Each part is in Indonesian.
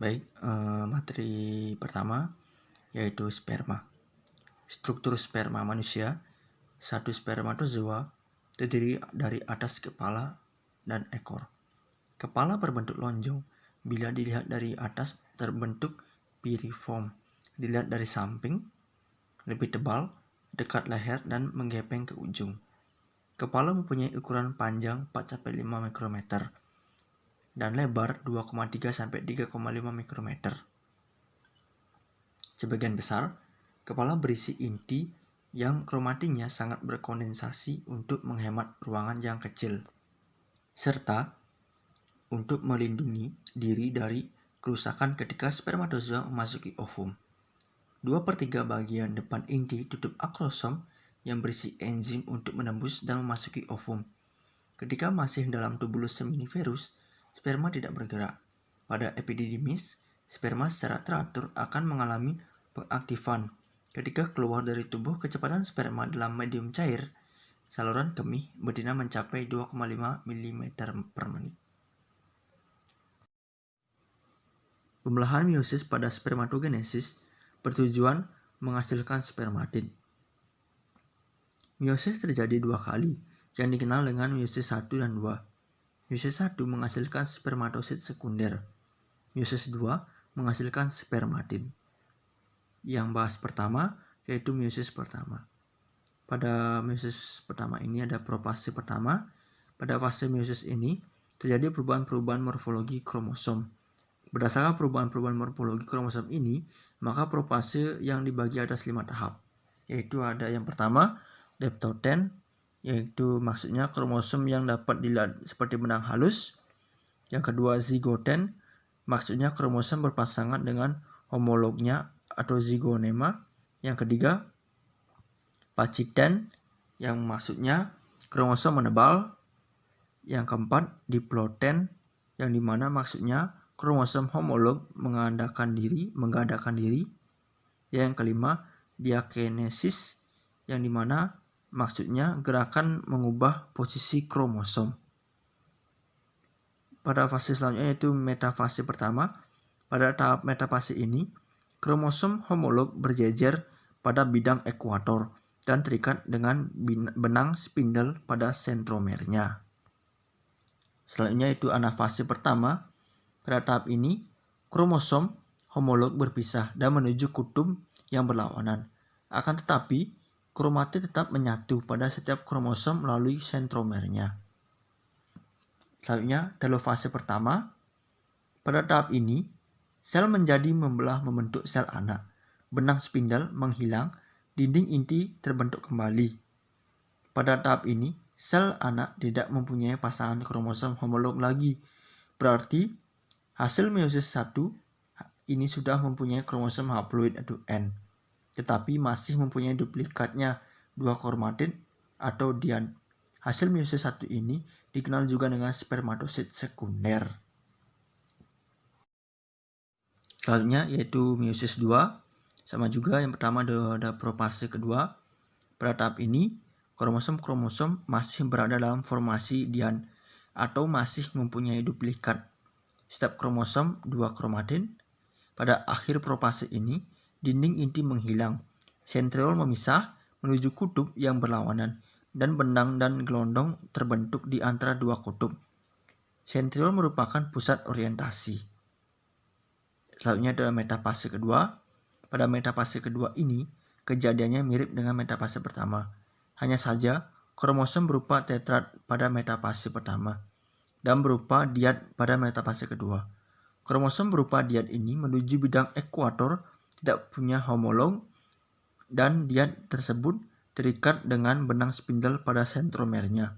Baik, materi pertama yaitu sperma. Struktur sperma manusia. Satu spermatozoa terdiri dari atas kepala dan ekor. Kepala berbentuk lonjong. Bila dilihat dari atas terbentuk piriform. Dilihat dari samping lebih tebal, dekat leher dan menggepeng ke ujung. Kepala mempunyai ukuran panjang 4-5 mikrometer dan lebar 2,3-3,5 mikrometer. Sebagian besar, kepala berisi inti yang kromatinya sangat berkondensasi untuk menghemat ruangan yang kecil, serta untuk melindungi diri dari kerusakan ketika spermatozoa memasuki ovum. 2/3 bagian depan inti tutup akrosom yang berisi enzim untuk menembus dan memasuki ovum. Ketika masih dalam tubulus seminiferus, sperma tidak bergerak. Pada epididymis, sperma secara teratur akan mengalami pengaktifan. Ketika keluar dari tubuh, kecepatan sperma dalam medium cair saluran kemih betina mencapai 2,5 mm per menit. Pembelahan meiosis pada spermatogenesis bertujuan menghasilkan spermatid. Meiosis terjadi 2 kali, yang dikenal dengan meiosis 1 dan 2. Meiosis 1 menghasilkan spermatosit sekunder. Meiosis 2 menghasilkan spermatid. Yang bahas pertama yaitu meiosis pertama. Pada meiosis pertama ini ada profase pertama. Pada fase meiosis ini terjadi perubahan-perubahan morfologi kromosom. Berdasarkan perubahan-perubahan morfologi kromosom ini, maka profase yang dibagi atas 5 tahap. Yaitu ada yang pertama, diploiden, yaitu maksudnya kromosom yang dapat dilihat seperti benang halus. Yang kedua, zigoten, maksudnya kromosom berpasangan dengan homolognya atau zigonema. Yang ketiga, pachyten, yang maksudnya kromosom menebal. Yang keempat, diploiden, yang dimana maksudnya kromosom homolog mengadakan diri. Yang kelima, diakinesis, yang dimana maksudnya gerakan mengubah posisi kromosom. Pada fase selanjutnya yaitu metafase pertama. Pada tahap metafase ini, kromosom homolog berjejer pada bidang ekuator dan terikat dengan benang spindle pada sentromernya. Selanjutnya itu anafase pertama. Pada tahap ini, kromosom homolog berpisah dan menuju kutub yang berlawanan. Akan tetapi, kromatid tetap menyatu pada setiap kromosom melalui sentromernya. Selanjutnya, telofase pertama. Pada tahap ini, sel menjadi membelah membentuk sel anak. Benang spindle menghilang, dinding inti terbentuk kembali. Pada tahap ini, sel anak tidak mempunyai pasangan kromosom homolog lagi. Berarti, hasil meiosis 1 ini sudah mempunyai kromosom haploid atau N, tetapi masih mempunyai duplikatnya 2 kromatid atau dian. Hasil meiosis 1 ini dikenal juga dengan spermatosit sekunder. Selanjutnya yaitu meiosis 2. Sama juga, yang pertama ada profase kedua. Pada tahap ini, kromosom-kromosom masih berada dalam formasi dian atau masih mempunyai duplikat. Setiap kromosom 2 kromatid. Pada akhir profase ini, dinding inti menghilang. Sentriol memisah menuju kutub yang berlawanan dan benang dan gelondong terbentuk di antara 2 kutub. Sentriol merupakan pusat orientasi. Selanjutnya ada metafase kedua. Pada metafase kedua ini, kejadiannya mirip dengan metafase pertama. Hanya saja, kromosom berupa tetrad pada metafase pertama dan berupa diad pada metafase kedua. Kromosom berupa diad ini menuju bidang ekuator, tidak punya homolog, dan diad tersebut terikat dengan benang spindle pada sentromernya.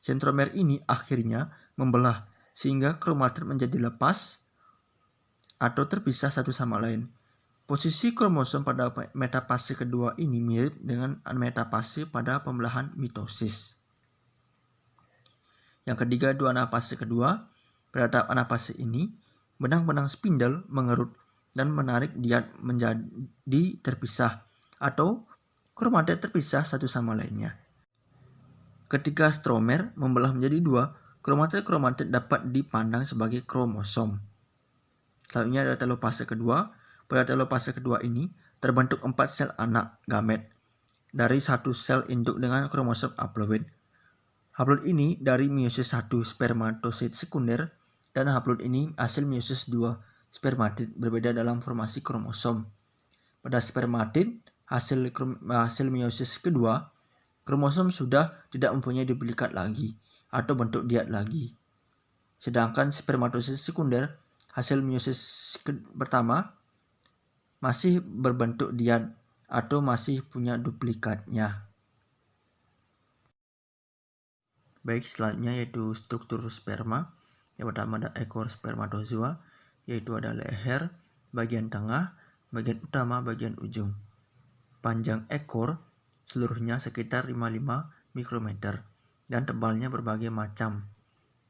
Sentromer ini akhirnya membelah sehingga kromatid menjadi lepas atau terpisah satu sama lain. Posisi kromosom pada metafase kedua ini mirip dengan metafase pada pembelahan mitosis. Yang ketiga, dua anafase kedua. Pada tahap anafase ini, benang-benang spindle mengerut dan menarik diad menjadi terpisah atau kromatid terpisah satu sama lainnya. Ketika stromer membelah menjadi 2, kromatid-kromatid dapat dipandang sebagai kromosom. Selanjutnya ada telopase kedua. Pada telopase kedua ini terbentuk 4 sel anak gamet dari satu sel induk dengan kromosom haploid. Haploid ini dari meiosis 1 spermatosit sekunder dan haploid ini hasil meiosis 2 spermatid berbeda dalam formasi kromosom. Pada spermatid hasil meiosis kedua, kromosom sudah tidak mempunyai duplikat lagi atau bentuk diad lagi. Sedangkan spermatosit sekunder hasil meiosis pertama masih berbentuk diad atau masih punya duplikatnya. Baik, selanjutnya yaitu struktur sperma. Yang pertama ada ekor spermatozoa, yaitu ada leher, bagian tengah, bagian utama, bagian ujung. Panjang ekor seluruhnya sekitar 55 mikrometer dan tebalnya berbagai macam,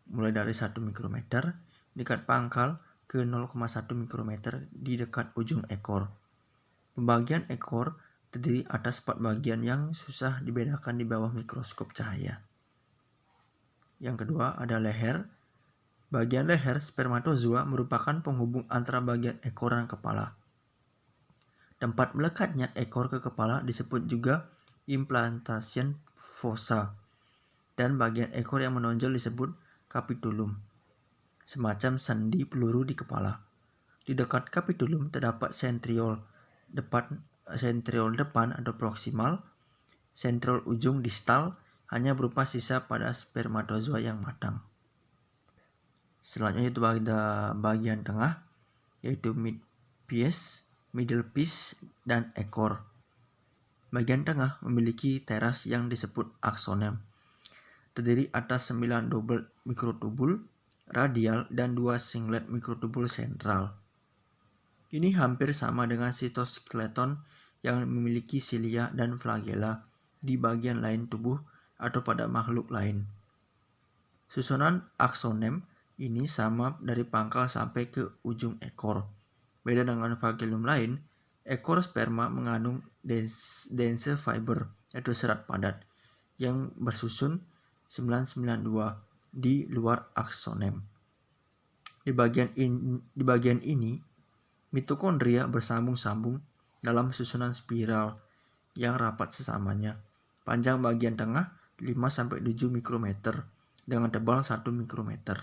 mulai dari 1 mikrometer dekat pangkal ke 0,1 mikrometer di dekat ujung ekor. Pembagian ekor terdiri atas 4 bagian yang susah dibedakan di bawah mikroskop cahaya. Yang kedua ada leher. Bagian leher spermatozoa merupakan penghubung antara bagian ekor dan kepala. Tempat melekatnya ekor ke kepala disebut juga implantation fossa, dan bagian ekor yang menonjol disebut capitulum, semacam sendi peluru di kepala. Di dekat capitulum terdapat sentriol depan atau proksimal. Sentriol ujung distal hanya berupa sisa pada spermatozoa yang matang. Selanjutnya itu bagian tengah, yaitu middle piece, dan ekor. Bagian tengah memiliki teras yang disebut aksonem. Terdiri atas 9 double mikrotubul radial dan 2 singlet mikrotubul sentral. Ini hampir sama dengan sitoskeleton yang memiliki silia dan flagella di bagian lain tubuh atau pada makhluk lain. Susunan aksonem ini sama dari pangkal sampai ke ujung ekor. Beda dengan flagellum lain, ekor sperma mengandung dense fiber atau serat padat yang bersusun 992 di luar aksonem. Di bagian ini, mitokondria bersambung-sambung dalam susunan spiral yang rapat sesamanya. Panjang bagian tengah 5-7 mikrometer dengan tebal 1 mikrometer.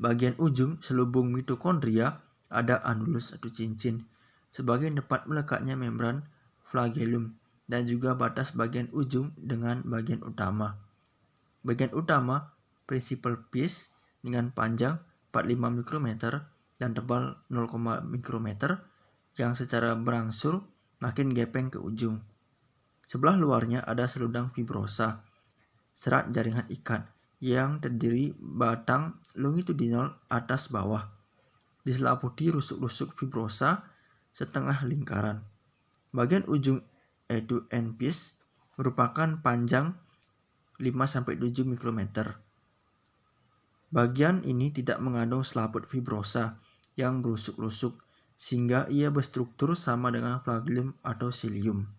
Bagian ujung selubung mitokondria ada anulus atau cincin sebagai tempat melekatnya membran flagellum dan juga batas bagian ujung dengan bagian utama. Bagian utama principal piece dengan panjang 45 mikrometer dan tebal 0, mikrometer yang secara berangsur makin gepeng ke ujung. Sebelah luarnya ada seludang fibrosa, serat jaringan ikat yang terdiri batang longitudinal atas bawah. Diselimuti rusuk-rusuk fibrosa setengah lingkaran. Bagian ujung yaitu end piece merupakan panjang 5-7 mikrometer. Bagian ini tidak mengandung selaput fibrosa yang berusuk-rusuk sehingga ia berstruktur sama dengan flagellum atau cilium.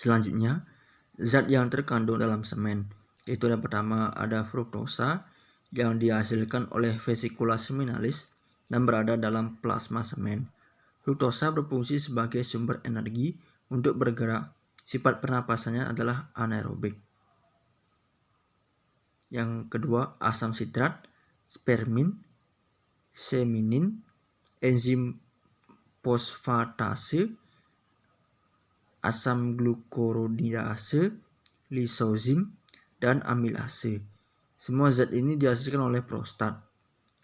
Selanjutnya, zat yang terkandung dalam semen, yaitu yang pertama ada fruktosa yang dihasilkan oleh vesicula seminalis dan berada dalam plasma semen. Fruktosa berfungsi sebagai sumber energi untuk bergerak. Sifat pernapasannya adalah anaerobik. Yang kedua, asam sitrat, spermin, seminin, enzim fosfatase, asam glukuronidase, lisozim, dan amilase. Semua zat ini dihasilkan oleh prostat.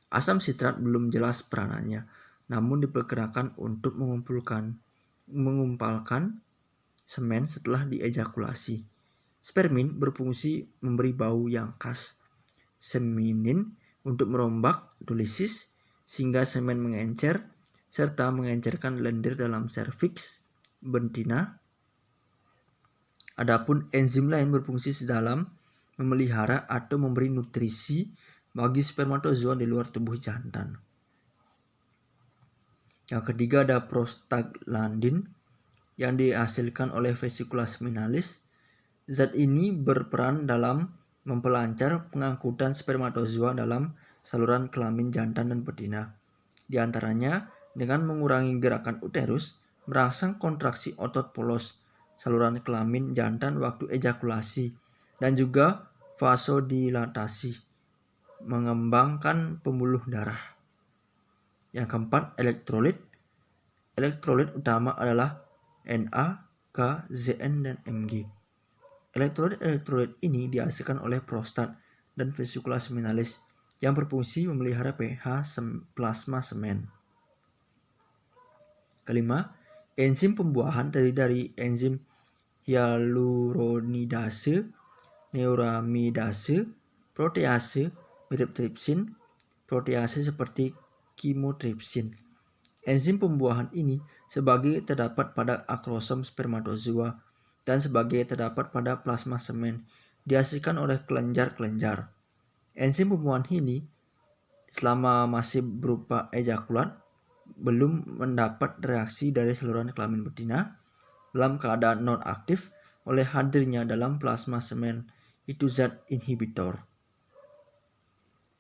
Asam sitrat belum jelas peranannya, namun diperkirakan untuk mengumpalkan semen setelah diejakulasi. Spermin berfungsi memberi bau yang khas. Seminin untuk merombak dolisis sehingga semen mengencer serta mengencerkan lendir dalam serviks betina. Adapun enzim lain berfungsi dalam memelihara atau memberi nutrisi bagi spermatozoa di luar tubuh jantan. Yang ketiga ada prostaglandin yang dihasilkan oleh vesikula seminalis. Zat ini berperan dalam memperlancar pengangkutan spermatozoa dalam saluran kelamin jantan dan betina. Di antaranya dengan mengurangi gerakan uterus, merangsang kontraksi otot polos saluran kelamin jantan waktu ejakulasi, dan juga vasodilatasi, mengembangkan pembuluh darah. Yang keempat, elektrolit. Elektrolit utama adalah Na, K, Zn, dan Mg. Elektrolit ini dihasilkan oleh prostat dan vesikula seminalis yang berfungsi memelihara pH plasma semen. Kelima, enzim pembuahan terdiri dari enzim hyaluronidase, neuramidase, protease, mirip tripsin, protease seperti chymotrypsin. Enzim pembuahan ini sebagai terdapat pada akrosom spermatozoa dan sebagai terdapat pada plasma semen dihasilkan oleh kelenjar-kelenjar. Enzim pembuahan ini selama masih berupa ejakulat belum mendapat reaksi dari saluran kelamin betina dalam keadaan non-aktif oleh hadirnya dalam plasma semen itu zat inhibitor.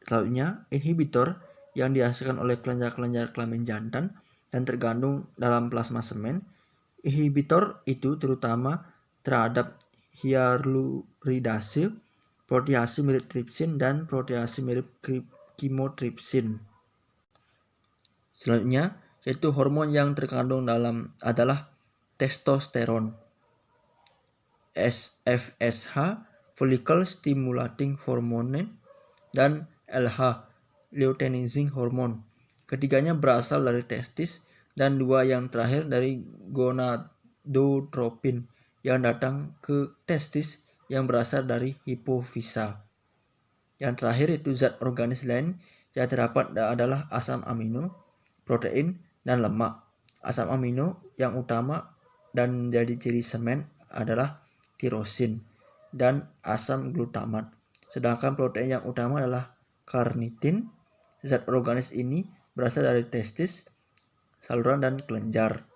Selanjutnya, inhibitor yang dihasilkan oleh kelenjar-kelenjar kelamin jantan dan tergandung dalam plasma semen. Inhibitor itu terutama terhadap hyaluronidase, protease mirip tripsin, dan protease mirip chymotrypsin. Selanjutnya, yaitu hormon yang terkandung dalam adalah testosteron, FSH, follicle stimulating hormone, dan LH, luteinizing hormone. Ketiganya berasal dari testis, dan dua yang terakhir dari gonadotropin yang datang ke testis yang berasal dari hipofisa. Yang terakhir itu zat organis lain yang terdapat adalah asam amino, protein, dan lemak. Asam amino yang utama dan jadi ciri semen adalah tirosin dan asam glutamat. Sedangkan protein yang utama adalah karnitin. Zat organis ini berasal dari testis, saluran, dan kelenjar.